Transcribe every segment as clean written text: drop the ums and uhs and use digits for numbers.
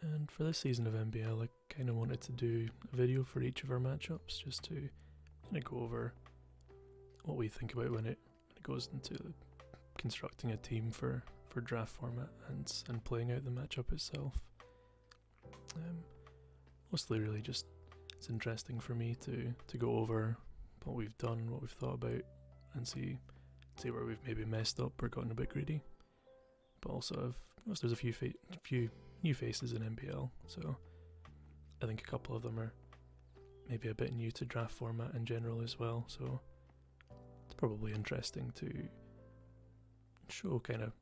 And for this season of NBL, I kind of wanted to do a video for each of our matchups, just to kind of go over what we think about when it goes into constructing a team for draft format and playing out the matchup itself. Mostly really just, it's interesting for me to go over what we've done, what we've thought about, and see where we've maybe messed up or gotten a bit greedy. But also I've noticed there's a few new faces in NBL, so I think a couple of them are maybe a bit new to draft format in general as well, so it's probably interesting to show kind of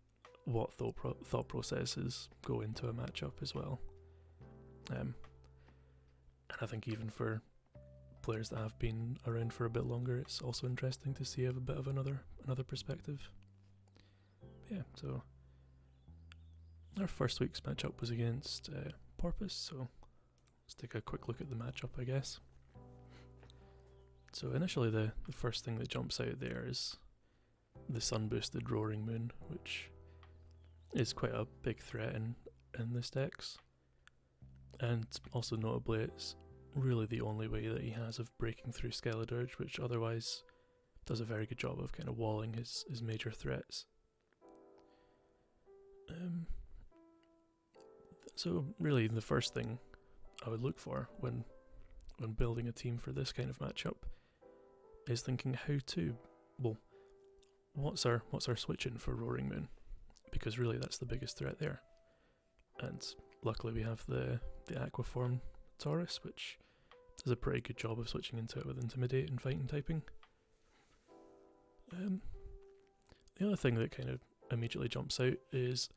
what thought processes go into a matchup as well. And I think even for players that have been around for a bit longer, it's also interesting to see a bit of another perspective. Yeah, so our first week's matchup was against Porpoise, so let's take a quick look at the matchup, I guess. So initially the first thing that jumps out there is the sun-boosted Roaring Moon, which is quite a big threat in this decks. And also notably, it's really the only way that he has of breaking through Skeledirge, which otherwise does a very good job of kind of walling his major threats. So really the first thing I would look for when building a team for this kind of matchup is thinking what's our switch in for Roaring Moon, because really that's the biggest threat there. And luckily we have the Aquaform Taurus, which does a pretty good job of switching into it with Intimidate and Fighting typing. The other thing that kind of immediately jumps out is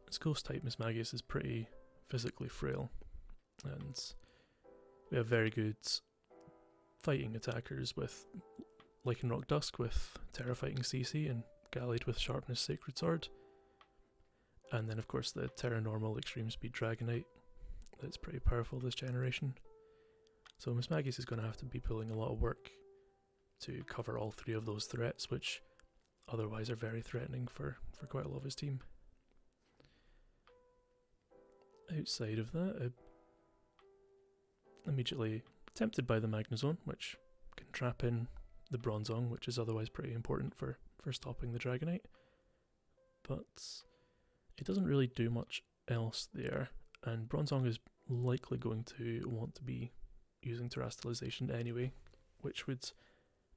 its Ghost type Mismagius is pretty physically frail, and we have very good fighting attackers with Lycanroc Dusk with Terra Fighting CC and Gallade with Sharpness Sacred Sword, and then of course the Terra Normal Extreme Speed Dragonite that's pretty powerful this generation. So Mismagius is going to have to be pulling a lot of work to cover all three of those threats, which otherwise are very threatening for quite a lot of his team. Outside of that, I'm immediately tempted by the Magnezone, which can trap in the Bronzong, which is otherwise pretty important for stopping the Dragonite. But it doesn't really do much else there, and Bronzong is likely going to want to be using Terastallization anyway, which would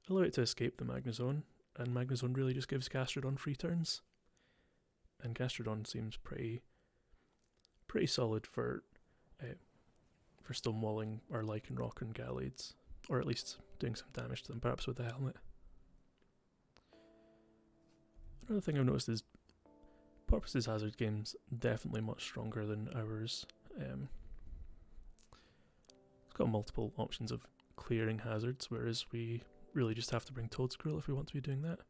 allow it to escape the Magnezone, and Magnezone really just gives Gastrodon free turns. And Gastrodon seems pretty solid for stonewalling our Lycanroc and Gallades, or at least doing some damage to them, perhaps with the helmet. Another thing I've noticed is Porpoise's hazard game's definitely much stronger than ours. It's got multiple options of clearing hazards, whereas we really just have to bring Toadscruel if we want to be doing that,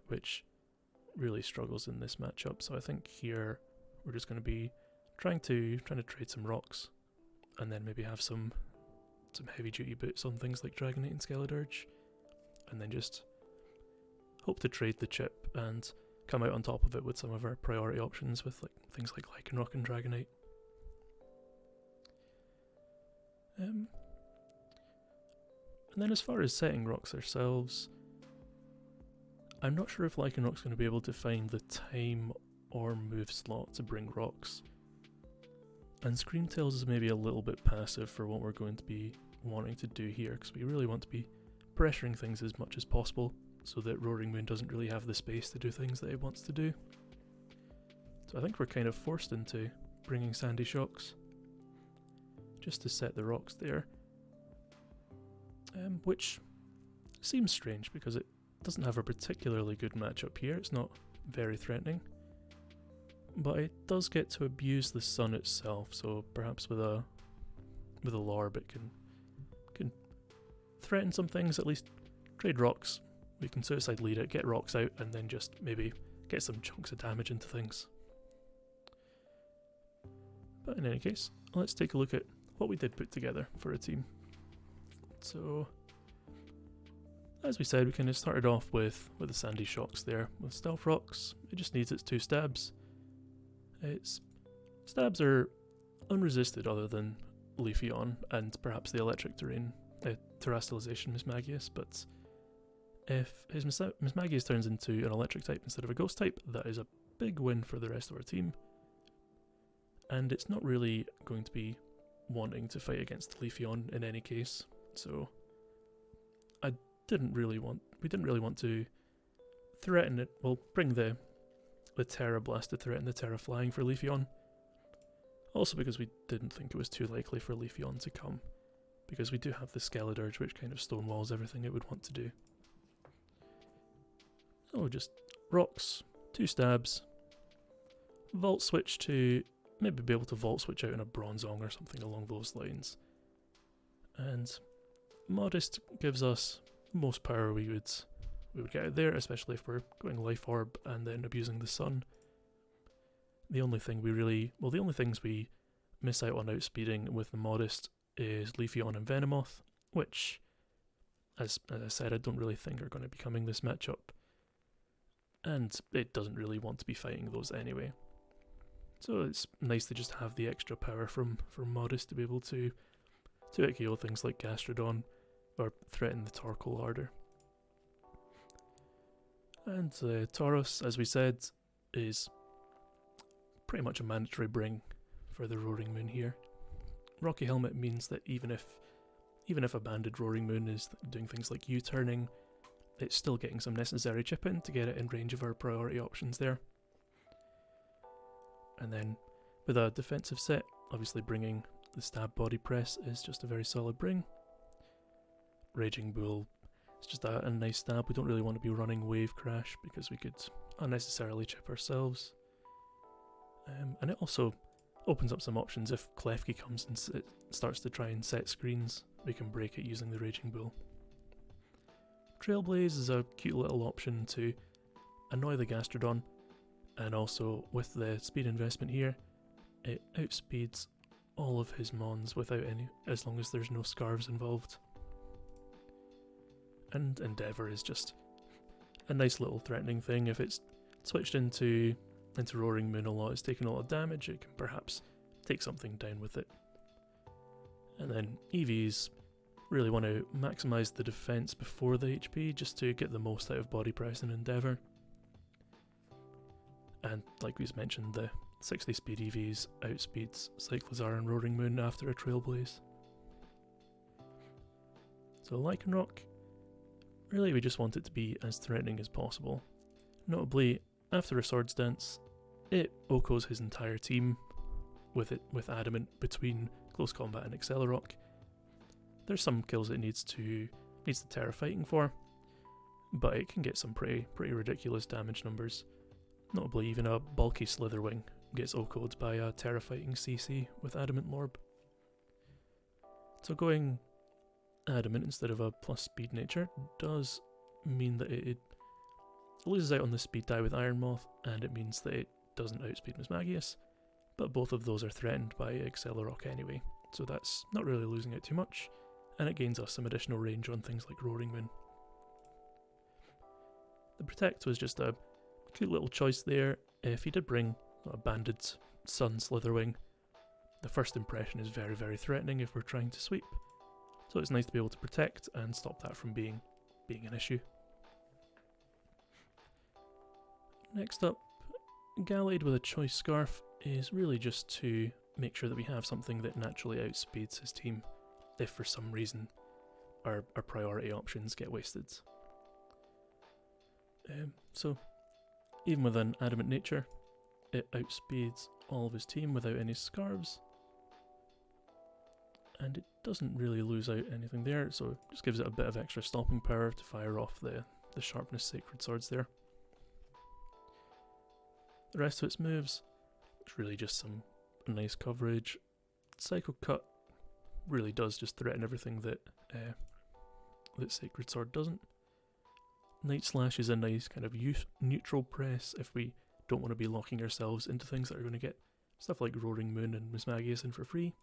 which really struggles in this matchup. So I think here we're just going to be trying to trade some rocks, and then maybe have some heavy duty boots on things like Dragonite and Skeledirge, and then just hope to trade the chip and come out on top of it with some of our priority options with things like Lycanroc and Dragonite. And then as far as setting rocks ourselves, I'm not sure if Lycanroc's going to be able to find the time or move slot to bring rocks. And Screamtails is maybe a little bit passive for what we're going to be wanting to do here, because we really want to be pressuring things as much as possible so that Roaring Moon doesn't really have the space to do things that it wants to do. So I think we're kind of forced into bringing Sandy Shocks just to set the rocks there, which seems strange because it doesn't have a particularly good matchup here. It's not very threatening, but it does get to abuse the sun itself, so perhaps with a Lorb it can threaten some things, at least trade rocks. We can suicide lead it, get rocks out, and then just maybe get some chunks of damage into things. But in any case, let's take a look at what we did put together for a team. So, as we said, we kind of started off with the Sandy Shocks there. With Stealth Rocks, it just needs its 2 stabs. Its stabs are unresisted other than Leafeon and perhaps the electric terrain, Terrestrialization Mismagius, but if his Mismagius turns into an electric type instead of a ghost type, that is a big win for the rest of our team. And it's not really going to be wanting to fight against Leafeon in any case, so we didn't really want to threaten it. Well, bring the Terra Blast to threaten the Terra Flying for Leafeon. Also because we didn't think it was too likely for Leafeon to come, because we do have the Skeledirge which kind of stonewalls everything it would want to do. So just rocks, 2 stabs, Vault Switch to maybe be able to Vault Switch out in a Bronzong or something along those lines. And Modest gives us most power we would get out there, especially if we're going Life Orb and then abusing the sun. The only things we miss out on outspeeding with the Modest is Leafeon and Venomoth, which, as I said, I don't really think are going to be coming this matchup. And it doesn't really want to be fighting those anyway. So it's nice to just have the extra power from Modest to be able to KO things like Gastrodon or threaten the Torkoal Larder. And Tauros, as we said, is pretty much a mandatory bring for the Roaring Moon here. Rocky Helmet means that even if a banded Roaring Moon is doing things like U-turning, it's still getting some necessary chip in to get it in range of our priority options there. And then with a defensive set, obviously bringing the Stab Body Press is just a very solid bring. Raging Bull is just a nice stab. We don't really want to be running Wave Crash because we could unnecessarily chip ourselves. And it also opens up some options. If Klefki comes and starts to try and set screens, we can break it using the Raging Bull. Trailblaze is a cute little option to annoy the Gastrodon, and also with the speed investment here, it outspeeds all of his mons without any, as long as there's no scarves involved. And Endeavour is just a nice little threatening thing. If it's switched into Roaring Moon a lot, it's taking a lot of damage, it can perhaps take something down with it. And then EVs really want to maximise the defense before the HP just to get the most out of Body Press and Endeavour. And like we mentioned, the 60 speed EVs outspeeds Cyclizar and Roaring Moon after a Trailblaze. So Lycanroc, really we just want it to be as threatening as possible. Notably, after a Swords Dance, it OHKOs his entire team with Adamant between Close Combat and Accelerock. There's some kills it needs the Terra fighting for, but it can get some pretty ridiculous damage numbers. Notably, even a bulky Slitherwing gets OHKO'd by a Terra fighting CC with Adamant Lorb. So going Adamant instead of a plus speed nature does mean that it loses out on the speed die with Iron Moth, and it means that it doesn't outspeed Mismagius, but both of those are threatened by Accelerock anyway, so that's not really losing out too much, and it gains us some additional range on things like Roaring Moon. The Protect was just a cute little choice there. If he did bring a banded Sun Slitherwing, the first impression is very, very threatening if we're trying to sweep, so it's nice to be able to protect and stop that from being an issue. Next up, Gallade with a Choice Scarf is really just to make sure that we have something that naturally outspeeds his team if for some reason our priority options get wasted. So even with an Adamant nature, it outspeeds all of his team without any scarves, and it doesn't really lose out anything there, so it just gives it a bit of extra stopping power to fire off the Sharpness Sacred Swords there. The rest of its moves, it's really just some nice coverage. Psycho Cut really does just threaten everything that Sacred Sword doesn't. Night Slash is a nice kind of neutral press if we don't want to be locking ourselves into things that are going to get stuff like Roaring Moon and Mismagius in for free.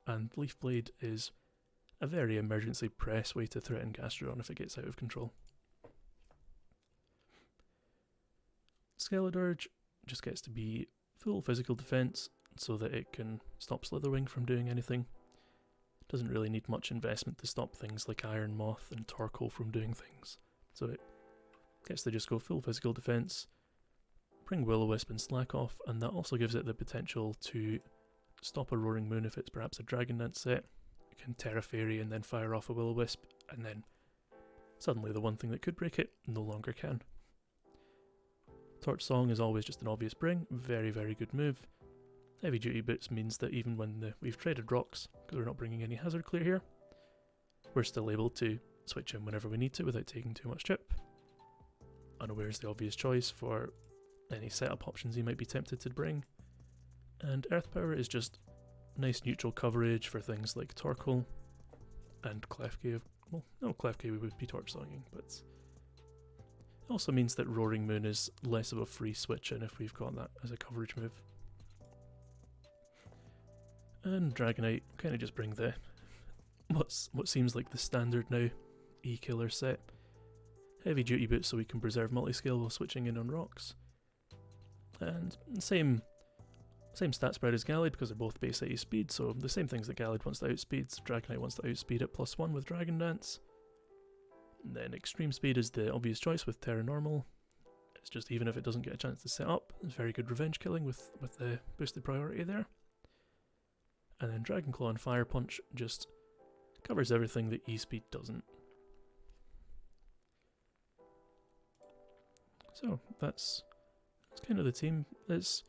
And Leaf Blade is a very emergency press way to threaten Gastrodon if it gets out of control. Skeledirge just gets to be full physical defense, so that it can stop Slitherwing from doing anything. Doesn't really need much investment to stop things like Iron Moth and Torkoal from doing things. So it gets to just go full physical defense, bring Will-O-Wisp and Slack off, and that also gives it the potential to stop a Roaring Moon if it's perhaps a Dragon Dance set. It can Terra Fairy and then fire off a Will-O-Wisp, and then suddenly the one thing that could break it no longer can. Torch Song is always just an obvious bring, very very good move. Heavy Duty Boots means that even when we've traded rocks, because we're not bringing any hazard clear here, we're still able to switch in whenever we need to without taking too much chip. Unaware is the obvious choice for any setup options you might be tempted to bring. And Earth Power is just nice neutral coverage for things like Torkoal and Klefki. Well, no, Klefki we would be Torch Songing, but it also means that Roaring Moon is less of a free switch in if we've got that as a coverage move. And Dragonite kind of just bring the what seems like the standard now E-Killer set. Heavy Duty Boots so we can preserve multi-scale while switching in on rocks. And same stat spread as Gallade because they're both base 80 speed, so the same things that Gallade wants to outspeed, Dragonite wants to outspeed at +1 with Dragon Dance. And then Extreme Speed is the obvious choice with Terra Normal. It's just even if it doesn't get a chance to set up, it's very good revenge killing with the boosted priority there. And then Dragon Claw and Fire Punch just covers everything that E-Speed doesn't. So that's kind of the team. It's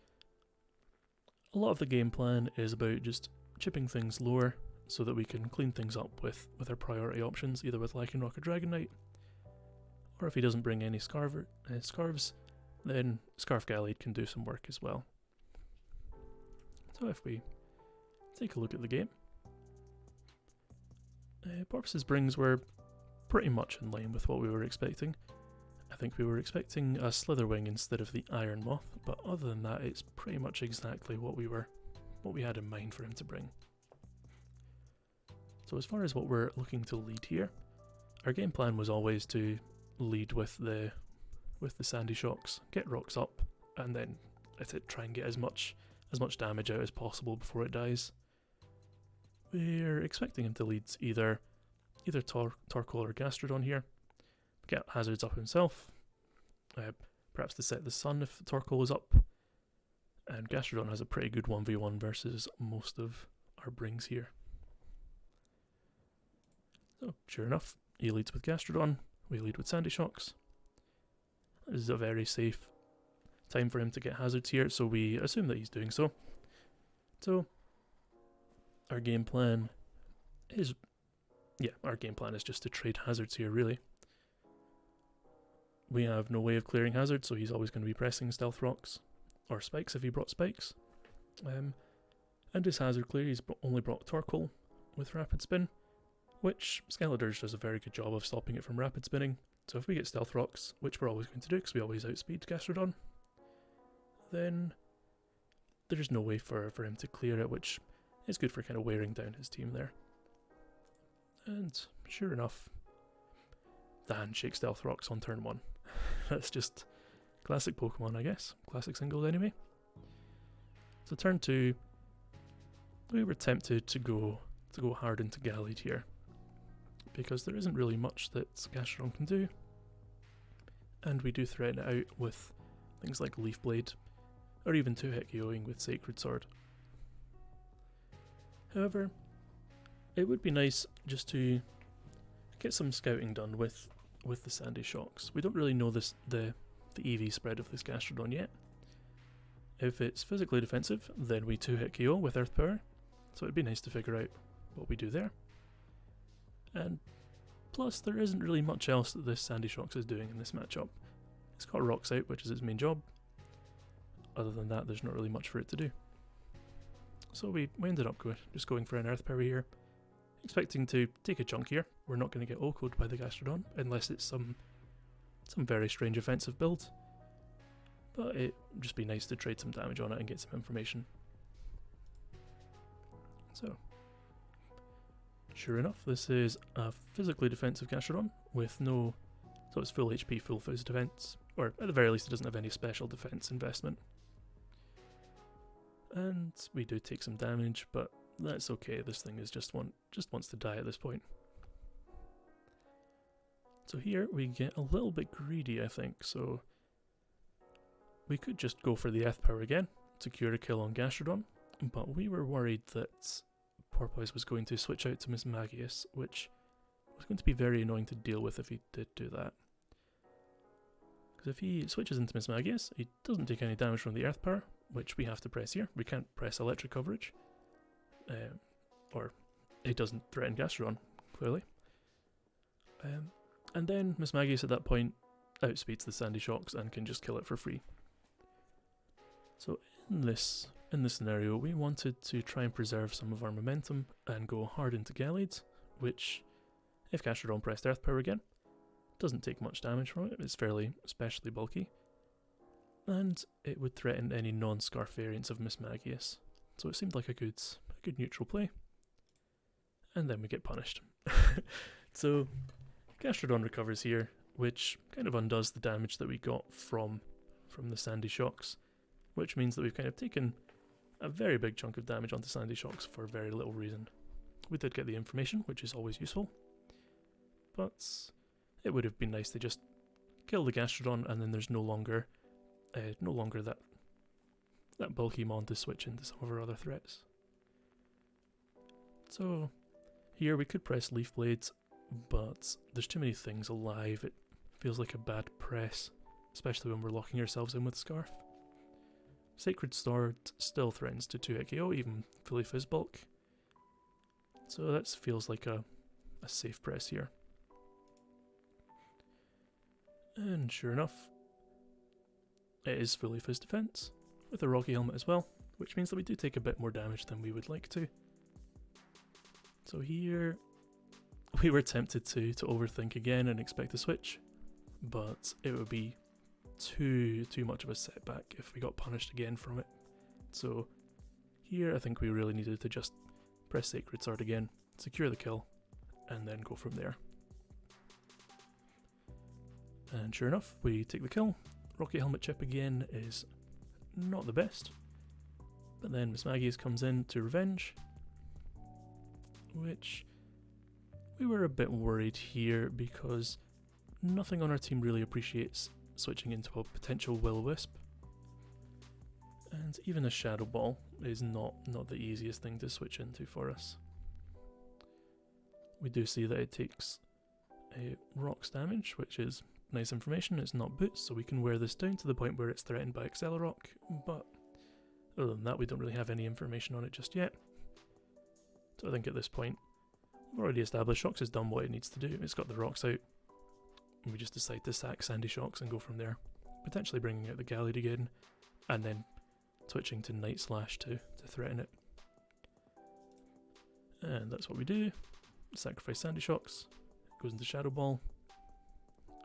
a lot of the game plan is about just chipping things lower so that we can clean things up with our priority options, either with Lycanroc or Dragonite, or if he doesn't bring any Scarves, then Scarf Gallade can do some work as well. So if we take a look at the game, Porpoise's brings were pretty much in line with what we were expecting. I think we were expecting a Slitherwing instead of the Iron Moth, but other than that it's pretty much exactly what we had in mind for him to bring. So as far as what we're looking to lead here, our game plan was always to lead with the Sandy Shocks, get rocks up, and then let it try and get as much damage out as possible before it dies. We're expecting him to lead either Torkoal or Gastrodon here, get hazards up himself, perhaps to set the sun if Torkoal is up, and Gastrodon has a pretty good 1v1 versus most of our brings here. So sure enough, he leads with Gastrodon, we lead with Sandy Shocks. This is a very safe time for him to get hazards here, so we assume that he's doing so. So our game plan is just to trade hazards here, really. We have no way of clearing hazards, so he's always going to be pressing Stealth Rocks, or Spikes if he brought Spikes. And his hazard clear, he's only brought Torkoal with Rapid Spin, which Skeledirge does a very good job of stopping it from rapid spinning. So if we get Stealth Rocks, which we're always going to do because we always outspeed Gastrodon, then there's no way for him to clear it, which is good for kind of wearing down his team there. And sure enough, the Handshake Stealth Rocks on turn 1. That's just classic Pokemon, I guess. Classic singles anyway. So turn 2, we were tempted to go hard into Gallade here, because there isn't really much that Gastrodon can do, and we do threaten it out with things like Leaf Blade, or even 2-hit KOing with Sacred Sword. However, it would be nice just to get some scouting done with the Sandy Shocks. We don't really know the EV spread of this Gastrodon yet. If it's physically defensive, then we 2-hit KO with Earth Power, so it'd be nice to figure out what we do there. And plus, there isn't really much else that this Sandy Shocks is doing in this matchup. It's got Rocks out, which is its main job. Other than that, there's not really much for it to do. So we ended up just going for an Earth Power here, expecting to take a chunk here. We're not going to get OHKO'd by the Gastrodon, unless it's some very strange offensive build. But it'd just be nice to trade some damage on it and get some information. So, sure enough, this is a physically defensive Gastrodon with no... So it's full HP, full phys defense, or at the very least it doesn't have any special defense investment. And we do take some damage, but that's okay. This thing is just wants to die at this point. So here we get a little bit greedy, I think. So we could just go for the Earth Power again, secure a kill on Gastrodon, but we were worried that Porpoise was going to switch out to Miss Magius, which was going to be very annoying to deal with if he did do that. Because if he switches into Miss Magius, he doesn't take any damage from the Earth Power, which we have to press here. We can't press Electric Coverage, or it doesn't threaten Gastrodon, clearly. And then Miss Magius at that point outspeeds the Sandy Shocks and can just kill it for free. So in this scenario, we wanted to try and preserve some of our momentum and go hard into Gallades, which, if Gastrodon pressed Earth Power again, doesn't take much damage from it. It's fairly especially bulky, and it would threaten any non-Scarf variants of Miss Magius. So it seemed like a good neutral play. And then we get punished. So Gastrodon recovers here, which kind of undoes the damage that we got from the Sandy Shocks, which means that we've kind of taken a very big chunk of damage onto Sandy Shocks for very little reason. We did get the information, which is always useful, but it would have been nice to just kill the Gastrodon and then there's no longer that bulky mon to switch into some of our other threats. So here we could press Leaf Blades, but there's too many things alive. It feels like a bad press, especially when we're locking ourselves in with Scarf. Sacred Sword still threatens to 2-hit KO, even fully Fizzbulk. So that feels like a safe press here. And sure enough, it is fully Fizz Defense, with a Rocky Helmet as well, which means that we do take a bit more damage than we would like to. So here, we were tempted to overthink again and expect a switch, but it would be too much of a setback if we got punished again from it. So here I think we really needed to just press Sacred Sword again, secure the kill, and then go from there. And sure enough, we take the kill. Rocky Helmet chip again is not the best, but then Miss Magius comes in to revenge, which we were a bit worried here because nothing on our team really appreciates switching into a potential Will-O-Wisp, and even a Shadow Ball is not the easiest thing to switch into for us. We do see that it takes a Rocks damage, which is nice information. It's not Boots, so we can wear this down to the point where it's threatened by Accelerock, but other than that we don't really have any information on it just yet. So I think at this point we've already established Shocks has done what it needs to do. It's got the Rocks out, and we just decide to sack Sandy Shocks and go from there, potentially bringing out the Gallade again, and then switching to Night Slash to threaten it. And that's what we do. Sacrifice Sandy Shocks, goes into Shadow Ball,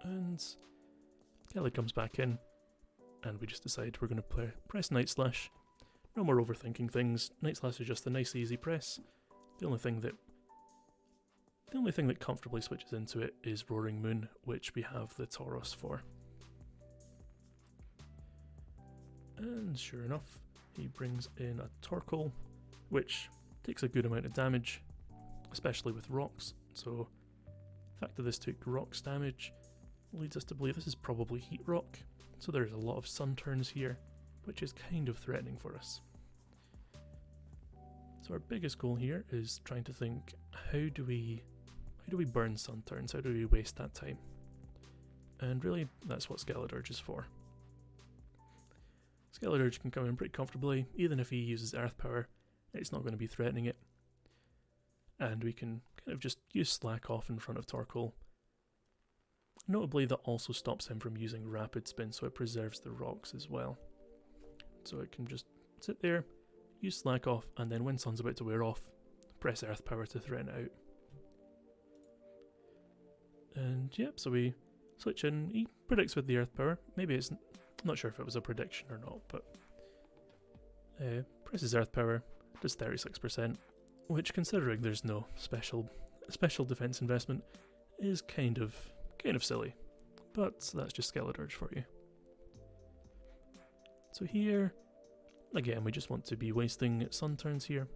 and Gallade comes back in, and we just decide we're going to press Night Slash. No more overthinking things. Night Slash is just a nice easy press. The only thing that comfortably switches into it is Roaring Moon, which we have the Tauros for. And sure enough, he brings in a Torkoal, which takes a good amount of damage, especially with rocks. So the fact that this took rocks damage leads us to believe this is probably Heat Rock. So there's a lot of sun turns here, which is kind of threatening for us. So our biggest goal here is trying to think, how do we burn sun turns? How do we waste that time? And really, that's what Skeledirge is for. Skeledirge can come in pretty comfortably. Even if he uses Earth Power, it's not going to be threatening it. And we can kind of just use Slack Off in front of Torkoal. Notably, that also stops him from using Rapid Spin, so it preserves the rocks as well. So it can just sit there, use Slack Off, and then when Sun's about to wear off, press Earth Power to threaten it out. And yep, so we switch in. He predicts with the Earth Power. Maybe it's, not sure if it was a prediction or not, but presses Earth Power, does 36%, which, considering there's no special defense investment, is kind of silly. But that's just Skeledirge for you. So here, again, we just want to be wasting sun turns here.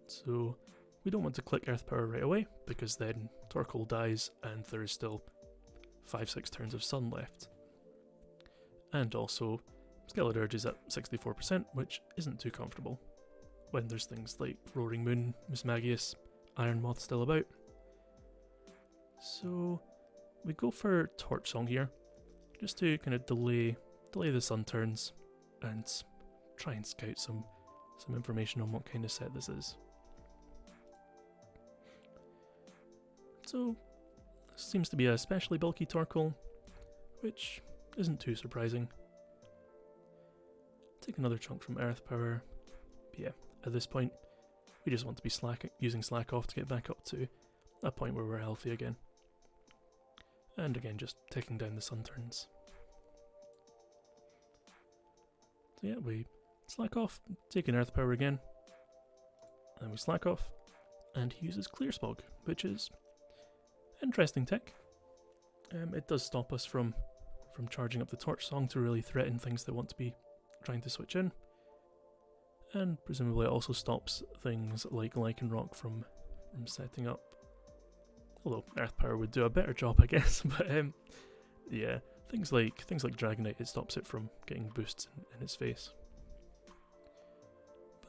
So we don't want to click Earth Power right away, because then Torkoal dies and there is still 5-6 turns of sun left. And also, Skeledirge is at 64%, which isn't too comfortable when there's things like Roaring Moon, Mismagius, Iron Moth still about. So we go for Torch Song here, just to kind of delay the sun turns and try and scout some information on what kind of set this is. So this seems to be a especially bulky Torkoal, which isn't too surprising. Take another chunk from Earth Power. But yeah, at this point, we just want to be using Slack off to get back up to a point where we're healthy again. And again, just taking down the sun turns. So yeah, we slack off, take an Earth Power again, and we slack off, and he uses Clear Smog, which is interesting tech. It does stop us from charging up the Torch Song to really threaten things that want to be trying to switch in. And presumably it also stops things like Lycanroc from setting up. Although Earth Power would do a better job, I guess. But yeah, things like Dragonite, it stops it from getting boosts in its face.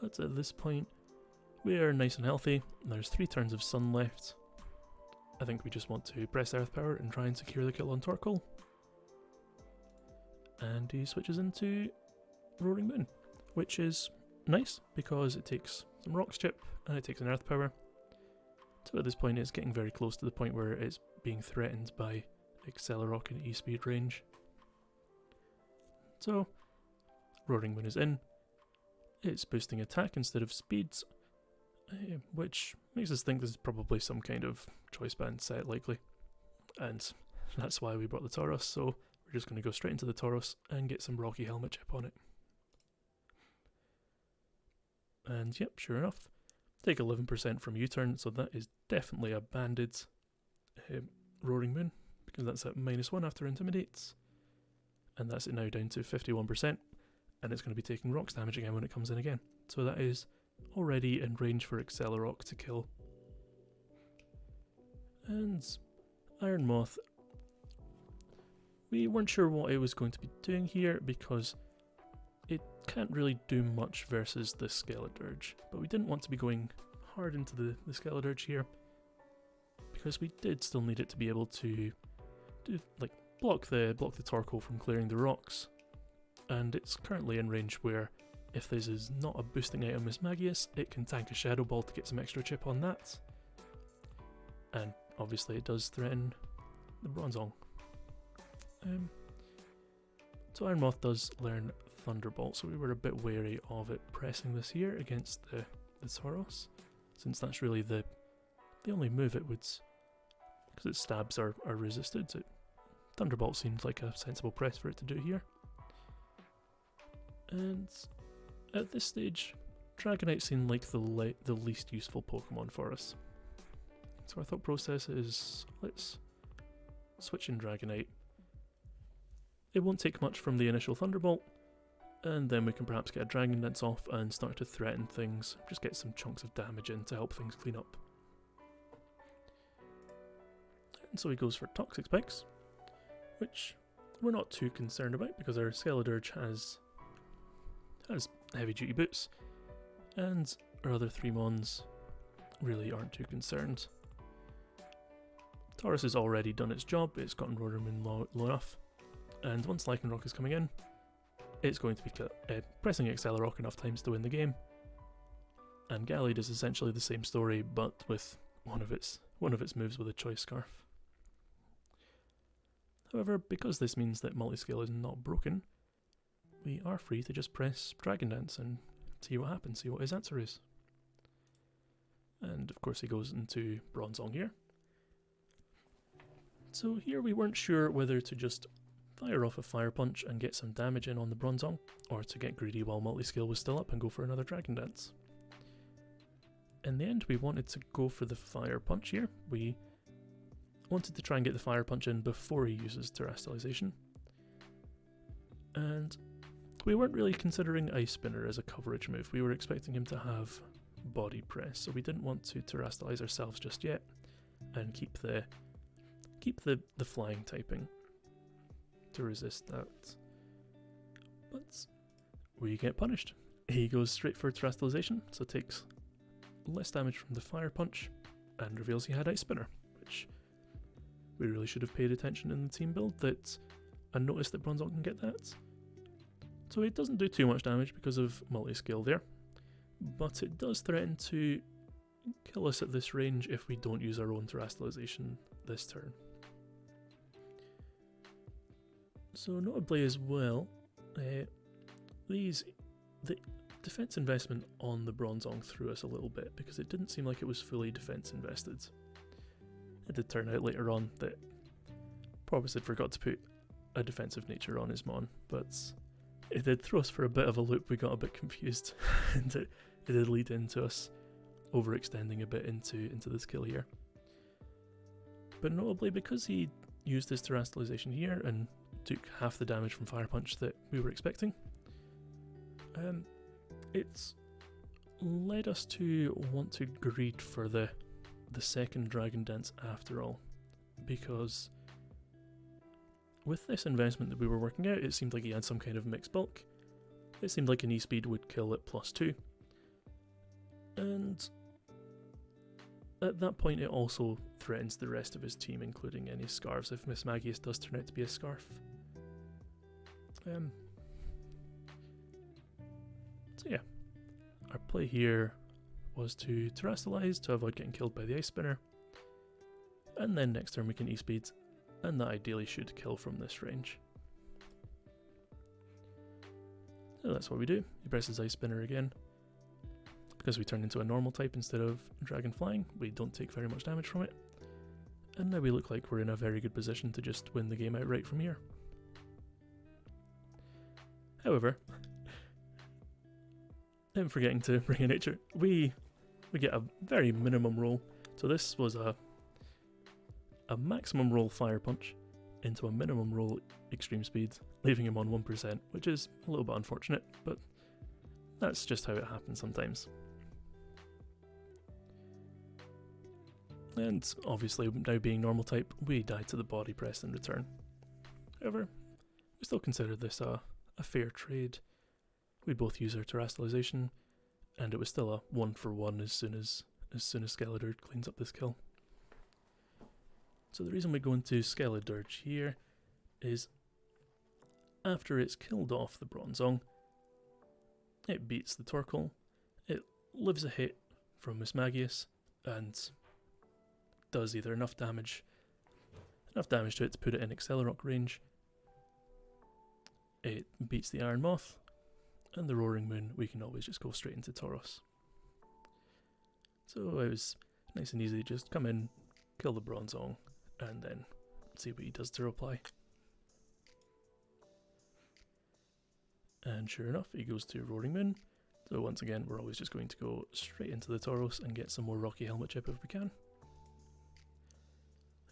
But at this point, we are nice and healthy. There's 3 turns of sun left. I think we just want to press Earth Power and try and secure the kill on Torkoal. And he switches into Roaring Moon, which is nice because it takes some Rocks Chip and it takes an Earth Power. So at this point it's getting very close to the point where it's being threatened by Accelerock and E-Speed range. So Roaring Moon is in. It's boosting attack instead of speeds, which makes us think this is probably some kind of choice band set likely. And that's why we brought the Tauros, so we're just going to go straight into the Tauros and get some Rocky Helmet Chip on it. And yep, sure enough, take 11% from U-turn, so that is definitely a banded Roaring Moon, because that's at -1 after Intimidates. And that's it now down to 51%, and it's going to be taking Rocks damage again when it comes in again. So that is already in range for Accelerock to kill. And Iron Moth, we weren't sure what it was going to be doing here because it can't really do much versus the Skeledirge, but we didn't want to be going hard into the Skeledirge here because we did still need it to be able to do block the Torkoal from clearing the rocks, and it's currently in range where if this is not a boosting item as Magius, it can tank a Shadow Ball to get some extra chip on that, and obviously it does threaten the Bronzong. So Iron Moth does learn Thunderbolt, so we were a bit wary of it pressing this here against the Tauros, since that's really the only move it would, because its stabs are resisted. So Thunderbolt seemed like a sensible press for it to do here. And at this stage, Dragonite seemed like the least useful Pokemon for us. So our thought process is, let's switch in Dragonite. It won't take much from the initial Thunderbolt, and then we can perhaps get a Dragon Dance off and start to threaten things, just get some chunks of damage in to help things clean up. And so he goes for Toxic Spikes, which we're not too concerned about because our Skeledirge has heavy duty boots, and our other 3 Mons really aren't too concerned. Tauros has already done its job, it's gotten Roaring Moon low enough, and once Lycanroc is coming in, it's going to be pressing Accelerock enough times to win the game. And Gallade is essentially the same story, but with one of its moves with a Choice Scarf. However, because this means that Multiscale is not broken, we are free to just press Dragon Dance and see what happens, see what his answer is. And of course he goes into Bronzong here. So here we weren't sure whether to just fire off a Fire Punch and get some damage in on the Bronzong, or to get greedy while Multiscale was still up and go for another Dragon Dance. In the end, we wanted to go for the Fire Punch here. We wanted to try and get the Fire Punch in before he uses Terastallization. And We weren't really considering Ice Spinner as a coverage move. We were expecting him to have body press, so we didn't want to terrestrialize ourselves just yet and keep the flying typing to resist that. But we get punished. He goes straight for terrestrialization, so takes less damage from the fire punch and reveals he had Ice Spinner, which we really should have paid attention in the team build that and noticed that Bronzong can get that. So it doesn't do too much damage because of multi-scale there, but it does threaten to kill us at this range if we don't use our own terrestrialization this turn. So notably as well, the defense investment on the Bronzong threw us a little bit because it didn't seem like it was fully defense invested. It did turn out later on that Porpoise had forgot to put a defensive nature on his Mon, but it did throw us for a bit of a loop. We got a bit confused and it did lead into us overextending a bit into this kill here. But notably, because he used his terrestrialization here and took half the damage from Fire Punch that we were expecting, it's led us to want to greed for the second Dragon Dance after all, because with this investment that we were working out, it seemed like he had some kind of mixed bulk. It seemed like an E-speed would kill at +2, and at that point it also threatens the rest of his team, including any scarves if Miss Magius does turn out to be a scarf. So yeah, our play here was to terrestrialize to avoid getting killed by the Ice Spinner, and then next turn we can E-speed, and that ideally should kill from this range. So that's what we do. He presses Ice Spinner again. Because we turn into a normal type instead of Dragon Flying, we don't take very much damage from it. And now we look like we're in a very good position to just win the game outright from here. However, I'm forgetting to bring in nature. We get a very minimum roll. So this was a maximum roll Fire Punch into a minimum roll Extreme Speed, leaving him on 1%, which is a little bit unfortunate, but that's just how it happens sometimes. And obviously, now being normal type, we die to the body press in return. However, we still consider this a fair trade. We both use our terrestrialization, and it was still a 1-for-1 as soon as Skeledirge cleans up this kill. So the reason we go into Skeledirge here is after it's killed off the Bronzong, it beats the Torkoal, it lives a hit from Miss Magius, and does either enough damage to it to put it in Accelerock range. It beats the Iron Moth, and the Roaring Moon we can always just go straight into Tauros. So it was nice and easy, just come in, kill the Bronzong, and then see what he does to reply. And sure enough, he goes to Roaring Moon. So once again, we're always just going to go straight into the Tauros and get some more Rocky Helmet Chip if we can.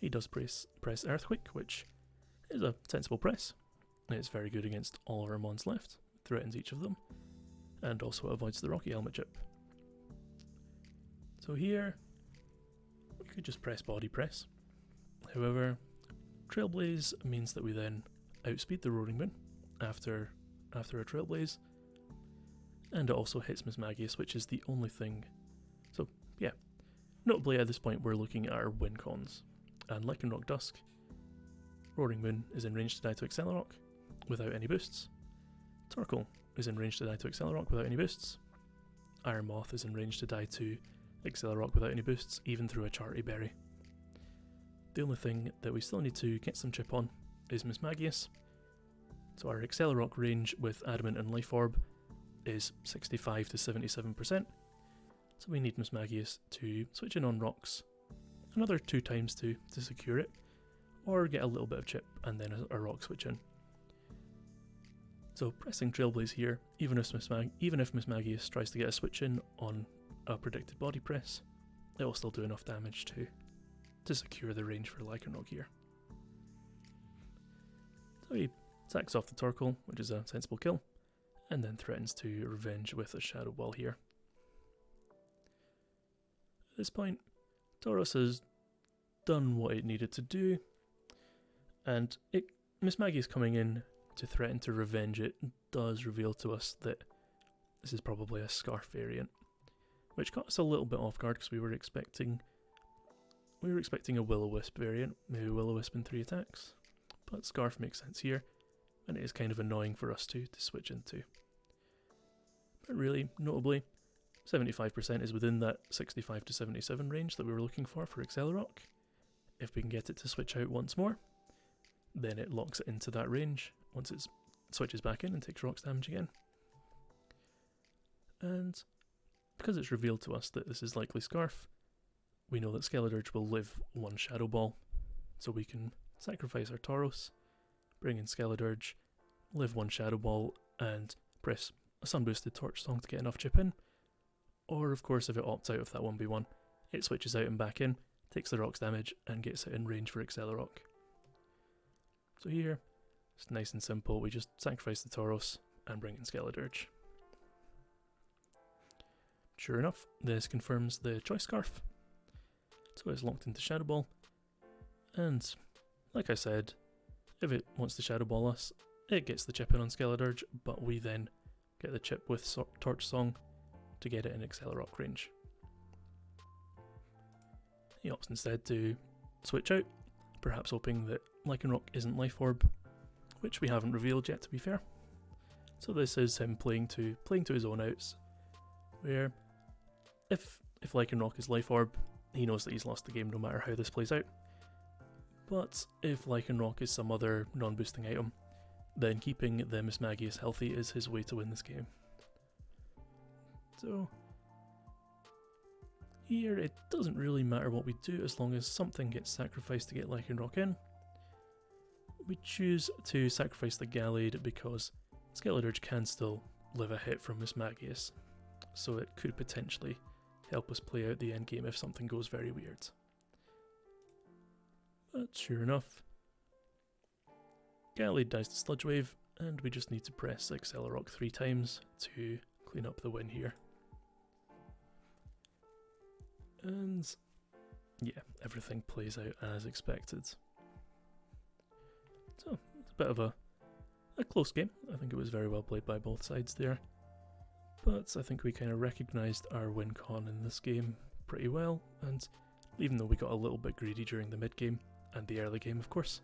He does press Earthquake, which is a sensible press. It's very good against all of our mons left, threatens each of them, and also avoids the Rocky Helmet Chip. So here, we could just press Body Press. However, Trailblaze means that we then outspeed the Roaring Moon after a Trailblaze, and it also hits Miss Magius, which is the only thing. So yeah, notably at this point we're looking at our win cons, and Lycanroc Dusk, Roaring Moon is in range to die to Accelerock without any boosts. Torkoal is in range to die to Accelerock without any boosts. Iron Moth is in range to die to Accelerock without any boosts, even through a Charity Berry. The only thing that we still need to get some chip on is Miss Magius. So our Accelerock range with Adamant and Life Orb is 65 to 77%. So we need Miss Magius to switch in on rocks another 2 times to secure it, or get a little bit of chip and then a rock switch in. So pressing Trailblaze here, even if Miss Magius tries to get a switch in on a predicted body press, it will still do enough damage to secure the range for Lycanroc here. So he sacks off the Torkoal, which is a sensible kill, and then threatens to revenge with a Shadow Ball here. At this point, Tauros has done what it needed to do, and Miss Maggie's coming in to threaten to revenge. It does reveal to us that this is probably a Scarf variant, which caught us a little bit off guard because we were expecting a Will-O-Wisp variant, maybe Will-O-Wisp in 3 attacks, but Scarf makes sense here, and it is kind of annoying for us to switch into. But really, notably, 75% is within that 65 to 77 range that we were looking for Accelerock. If we can get it to switch out once more, then it locks it into that range once it switches back in and takes rocks damage again. And because it's revealed to us that this is likely Scarf, we know that Skeledirge will live 1 Shadow Ball, so we can sacrifice our Tauros, bring in Skeledirge, live 1 Shadow Ball, and press a Sun-boosted Torch Song to get enough chip in. Or, of course, if it opts out of that 1v1, it switches out and back in, takes the rocks damage, and gets it in range for Accelerock. So here, it's nice and simple, we just sacrifice the Tauros and bring in Skeledirge. Sure enough, this confirms the Choice Scarf. So it's locked into Shadow Ball, and like I said, if it wants to Shadow Ball us, it gets the chip in on Skeledirge, but we then get the chip with Torch Song to get it in Accelerock range. He opts instead to switch out, perhaps hoping that Lycanroc isn't Life Orb, which we haven't revealed yet, to be fair. So this is him playing to his own outs, where if Lycanroc is Life Orb, he knows that he's lost the game no matter how this plays out. But if Lycanroc is some other non-boosting item, then keeping the Miss Magius healthy is his way to win this game. So here it doesn't really matter what we do as long as something gets sacrificed to get Lycanroc in. We choose to sacrifice the Gallade because Skeledirge can still live a hit from Miss Magius, so it could potentially help us play out the endgame if something goes very weird. But sure enough, Gallade dies to Sludge Wave, and we just need to press Accelerock 3 times to clean up the win here. And yeah, everything plays out as expected. So, it's a bit of a close game. I think it was very well played by both sides there. But I think we kind of recognised our win con in this game pretty well, and even though we got a little bit greedy during the mid game and the early game, of course,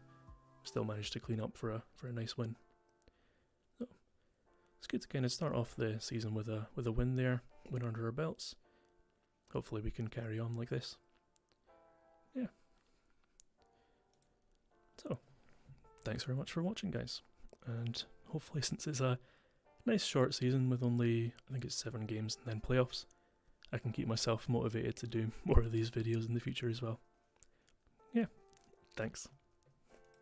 still managed to clean up for a nice win. So it's good to kind of start off the season with a win there, win under our belts. Hopefully we can carry on like this. Yeah. So thanks very much for watching, guys, and hopefully, since it's a nice short season with only, I think it's 7 games and then playoffs, I can keep myself motivated to do more of these videos in the future as well. Yeah, thanks.